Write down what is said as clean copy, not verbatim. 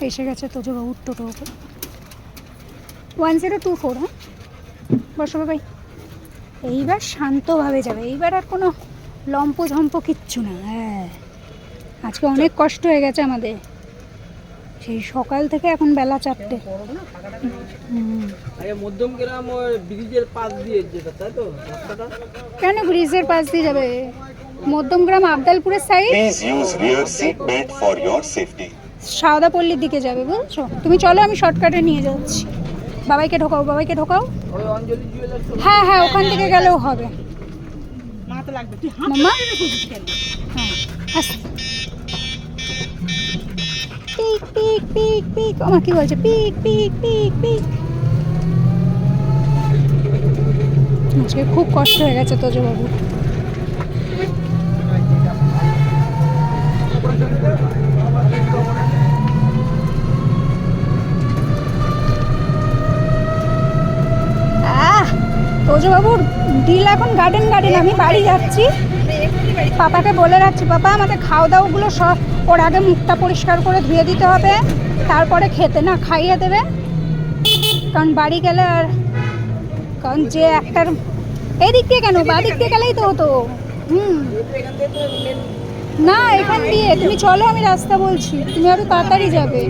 এসে গেছে তোজবাবুর টোটো 1024। হ্যাঁ বসো ভাই, এইবার শান্তভাবে যাবে, এইবার আর কোনো লম্প ঝম্প কিচ্ছু না। হ্যাঁ আজকে অনেক কষ্ট হয়ে গেছে আমাদের, সেই সকাল থেকে এখন বেলা 4টে। মধ্যমগ্রাম ব্রিজের পাশ দিয়ে যেটা, তাই তো রাস্তাটা? কেন ব্রিজের পাশ দিয়ে যাবে? মধ্যমগ্রাম আবদালপুরের সাইড, সাউদাপল্লির দিকে যাবে, বুঝছো? তুমি চলো, আমি শর্টকাটে নিয়ে যাচ্ছি। বাবাইকে ঢোকাও, বাবাইকে ঢোকাও। ওই অঞ্জলি জুয়েলার্স। হ্যাঁ হ্যাঁ, ওখান থেকে গেলেও হবে। মাম্মা হ্যাঁ আস্তে, পিক পিক পিক পিক, আমার কি বলছে, পিক পিক পিক পিক। আজকে খুব কষ্ট হয়ে গেছে তোজবাবু। তোজবাবুর ডিল এখন গার্ডেন গার্ডেন। আমি বাড়ি যাচ্ছি, পাপাকে বলে রাখছি, পাপা আমাদের খাওয়া দাওয়াগুলো সব ওর আগে মুখটা পরিষ্কার করে ধুয়ে দিতে হবে, তারপরে খেতে না খাইয়ে দেবে। কারণ বাড়ি গেলে আর, কারণ যে একটার এদিক দিয়ে কেন, বাদিক দিয়ে গেলেই তো হতো। না এখান দিয়ে তুমি চলো, আমি রাস্তা বলছি, তুমি আরো তাড়াতাড়ি যাবে।